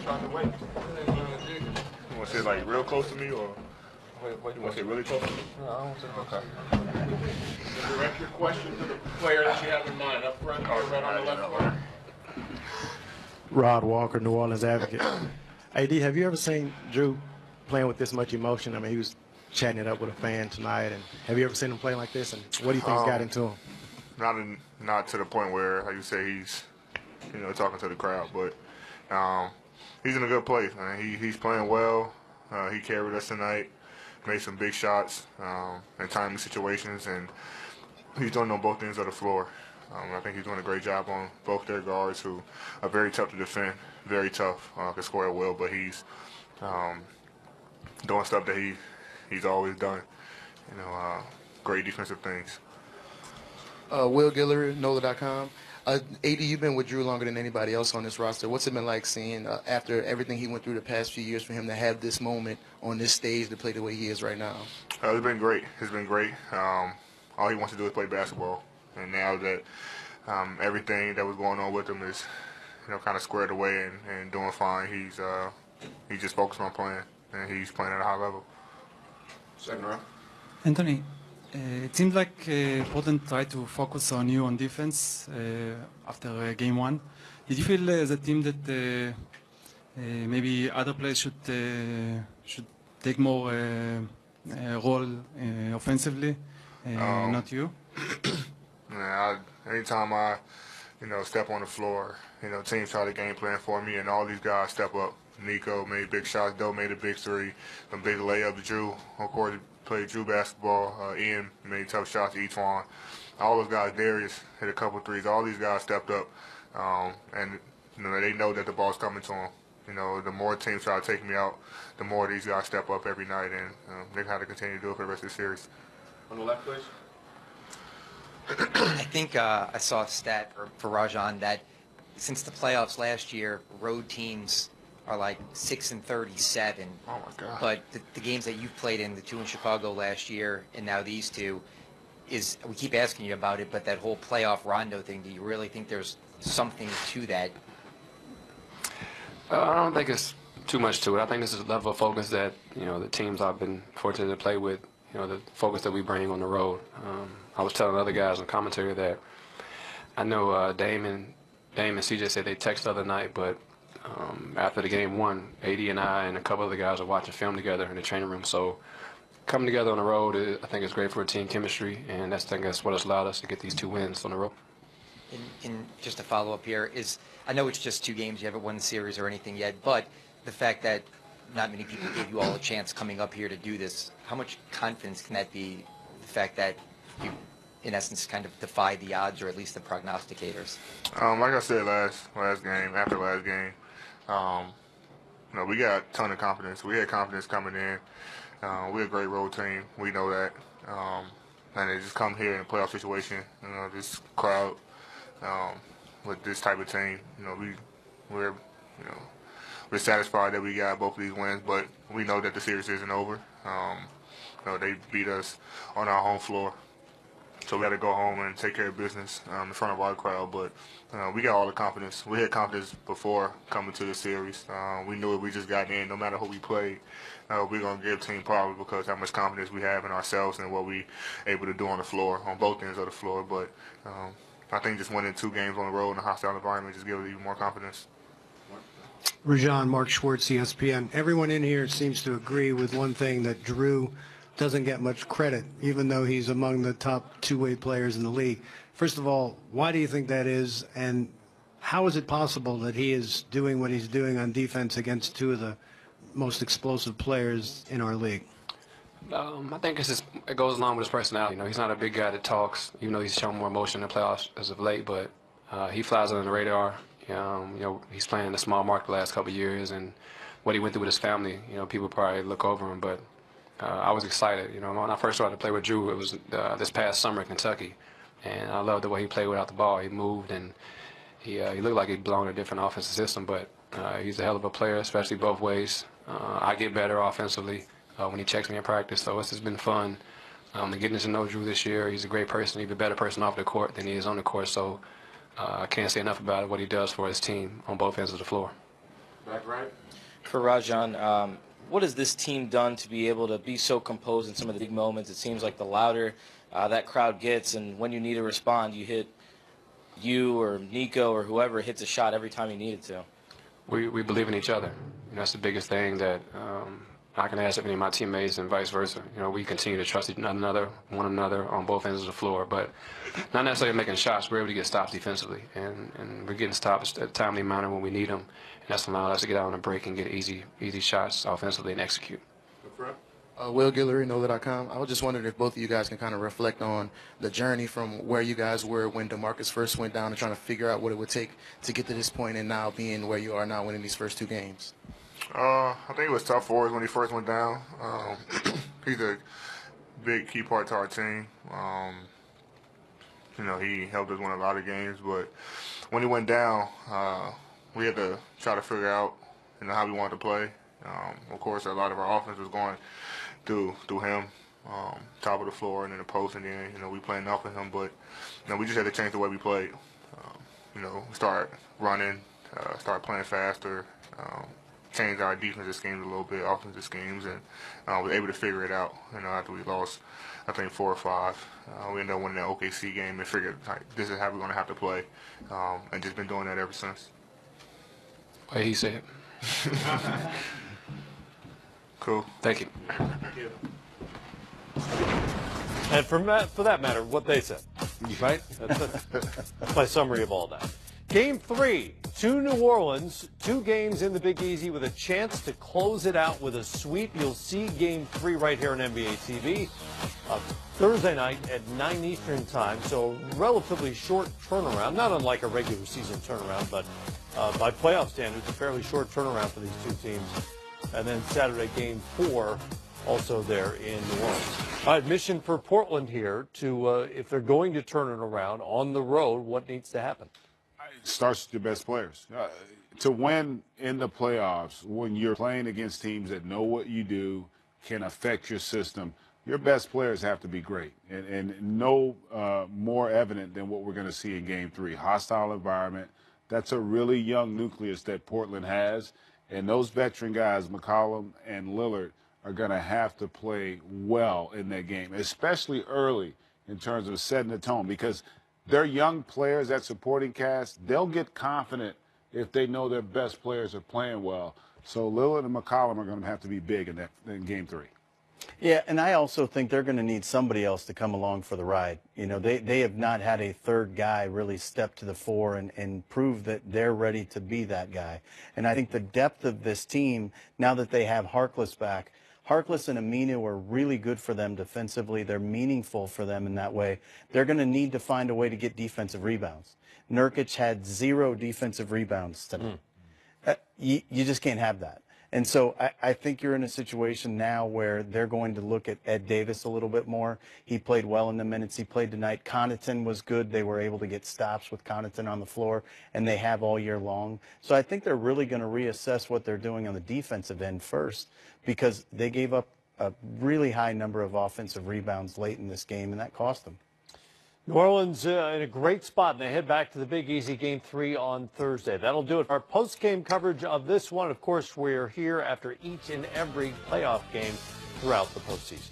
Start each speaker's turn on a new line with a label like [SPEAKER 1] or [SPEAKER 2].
[SPEAKER 1] trying to wait. You want to sit like real close to me, or you want to sit really close to me?
[SPEAKER 2] No, I don't sit
[SPEAKER 1] Okay.
[SPEAKER 3] Direct your question to the player that you have in mind. Up front, right on the left corner.
[SPEAKER 2] Rod Walker, New Orleans Advocate. AD, have you ever seen Drew playing with this much emotion? I mean, he was chatting it up with a fan tonight, and have you ever seen him play like this? And what do you think's got into him?
[SPEAKER 1] Not to the point where, how you say, he's, talking to the crowd, but he's in a good place. He's playing well. He carried us tonight, made some big shots in timely situations, and he's doing on both ends of the floor. I think he's doing a great job on both their guards, who are very tough to defend, very tough, can score at will, but he's doing stuff that he's always done, great defensive things.
[SPEAKER 4] Will Guillory, NOLA.com. AD, you've been with Drew longer than anybody else on this roster. What's it been like seeing, after everything he went through the past few years, for him to have this moment on this stage to play the way he is right now?
[SPEAKER 1] It's been great. It's been great. All he wants to do is play basketball. And now that everything that was going on with him is, kind of squared away and doing fine, he's just focused on playing, and he's playing at a high level.
[SPEAKER 3] Second round.
[SPEAKER 5] Anthony, it seems like Portland tried to focus on you on defense after game one. Did you feel as a team that maybe other players should take more role offensively, not you?
[SPEAKER 1] Anytime I, step on the floor, teams try to game plan for me, and all these guys step up. Nico made big shots. Doe made a big three. A big layup. Drew, of course, played Drew basketball. Ian made tough shots. Etwan. All those guys. Darius hit a couple threes. All these guys stepped up, and they know that the ball's coming to them. The more teams try to take me out, the more these guys step up every night, and they have to continue to do it for the rest of the series.
[SPEAKER 3] On the left, please.
[SPEAKER 6] I think I saw a stat for Rajon that since the playoffs last year, road teams are like 6-37.
[SPEAKER 1] Oh my God!
[SPEAKER 6] But the games that you've played in, the two in Chicago last year, and now these two, we keep asking you about it. But that whole playoff Rondo thing, do you really think there's something to that?
[SPEAKER 7] I don't think it's too much to it. I think this is a level of focus that the teams I've been fortunate to play with. The focus that we bring on the road. I was telling other guys in commentary that I know Dame and CJ said they texted the other night, but after the game one, AD and I and a couple other guys are watching film together in the training room. So coming together on the road, I think it's great for team chemistry, and I think that's what has allowed us to get these 2 wins on the road.
[SPEAKER 6] And just to follow up here, I know it's just 2 games, you haven't won the series or anything yet, but the fact that not many people gave you all a chance coming up here to do this, how much confidence can that be, the fact that you, in essence, kind of defy the odds, or at least the prognosticators?
[SPEAKER 1] Like I said after last game, we got a ton of confidence. We had confidence coming in. We're a great road team. We know that. And they just come here in a playoff situation, this crowd, with this type of team, we're satisfied that we got both of these wins, but we know that the series isn't over. They beat us on our home floor, so we got to go home and take care of business in front of our crowd. But we got all the confidence. We had confidence before coming to the series. We knew if we just got in, no matter who we played, we're going to give team problems because how much confidence we have in ourselves and what we able to do on the floor, on both ends of the floor. But I think just winning 2 games on the road in a hostile environment just gives us even more confidence.
[SPEAKER 8] Rajon, Mark Schwartz, ESPN. Everyone in here seems to agree with one thing, that Drew doesn't get much credit, even though he's among the top 2-way players in the league. First of all, why do you think that is, and how is it possible that he is doing what he's doing on defense against 2 of the most explosive players in our league?
[SPEAKER 7] I think it goes along with his personality. He's not a big guy that talks, even though he's shown more emotion in the playoffs as of late, but he flies under the radar. He's playing in a small market the last couple of years, and what he went through with his family, people probably look over him. But I was excited. When I first started to play with Drew, it was this past summer in Kentucky, and I loved the way he played without the ball. He moved, and he looked like he belonged in a different offensive system. But he's a hell of a player, especially both ways. I get better offensively when he checks me in practice, so it's just been fun getting to know Drew this year. He's a great person. He's a better person off the court than he is on the court. So I can't say enough about what he does for his team on both ends of the floor.
[SPEAKER 3] Back right.
[SPEAKER 9] For Rajon, what has this team done to be able to be so composed in some of the big moments? It seems like the louder that crowd gets, and when you need to respond, you or Nico or whoever hits a shot every time you needed to.
[SPEAKER 7] We believe in each other. That's the biggest thing that I can ask of any of my teammates and vice versa. We continue to trust one another on both ends of the floor, but not necessarily making shots. We're able to get stops defensively, and we're getting stops at a timely manner when we need them, and that's allowed us to get out on a break and get easy shots offensively and execute.
[SPEAKER 4] Will Guillory, NOLA.com. I was just wondering if both of you guys can kind of reflect on the journey from where you guys were when DeMarcus first went down and trying to figure out what it would take to get to this point and now being where you are now winning these first 2 games.
[SPEAKER 1] I think it was tough for us when he first went down. He's a big key part to our team. He helped us win a lot of games, but when he went down, we had to try to figure out how we wanted to play. Of course, a lot of our offense was going through him, top of the floor and in the post, and then we playing off of him. But we just had to change the way we played. Start running, start playing faster, change our defensive schemes a little bit, offensive schemes, and was able to figure it out. After we lost, I think 4 or 5, we ended up winning that OKC game and figured this is how we're going to have to play, and just been doing that ever since.
[SPEAKER 7] Way he said.
[SPEAKER 1] Cool.
[SPEAKER 7] Thank you.
[SPEAKER 10] And for that matter, what they said, right? That's my summary of all that. Game 3 to New Orleans, 2 games in the Big Easy with a chance to close it out with a sweep. You'll see Game 3 right here on NBA TV Thursday night at 9 Eastern time. So relatively short turnaround, not unlike a regular season turnaround, but by playoff standards, a fairly short turnaround for these 2 teams. And then Saturday, Game 4, also there in New Orleans. All right, mission for Portland here to, if they're going to turn it around on the road, what needs to happen?
[SPEAKER 11] It starts with your best players. To win in the playoffs, when you're playing against teams that know what you do, can affect your system, your best players have to be great. And no more evident than what we're going to see in Game 3. Hostile environment. That's a really young nucleus that Portland has. And those veteran guys, McCollum and Lillard, are going to have to play well in that game, especially early in terms of setting the tone, because they're young players, that supporting cast. They'll get confident if they know their best players are playing well. So Lillard and McCollum are going to have to be big in Game 3.
[SPEAKER 2] Yeah, and I also think they're going to need somebody else to come along for the ride. They have not had a third guy really step to the fore and prove that they're ready to be that guy. And I think the depth of this team, now that they have Harkless back, Harkless and Aminu are really good for them defensively. They're meaningful for them in that way. They're going to need to find a way to get defensive rebounds. Nurkic had 0 defensive rebounds tonight. You just can't have that. And so I think you're in a situation now where they're going to look at Ed Davis a little bit more. He played well in the minutes he played tonight. Connaughton was good. They were able to get stops with Connaughton on the floor, and they have all year long. So I think they're really going to reassess what they're doing on the defensive end first, because they gave up a really high number of offensive rebounds late in this game, and that cost them.
[SPEAKER 10] New Orleans in a great spot, and they head back to the Big Easy Game 3 on Thursday. That'll do it for our post-game coverage of this one. Of course, we're here after each and every playoff game throughout the postseason.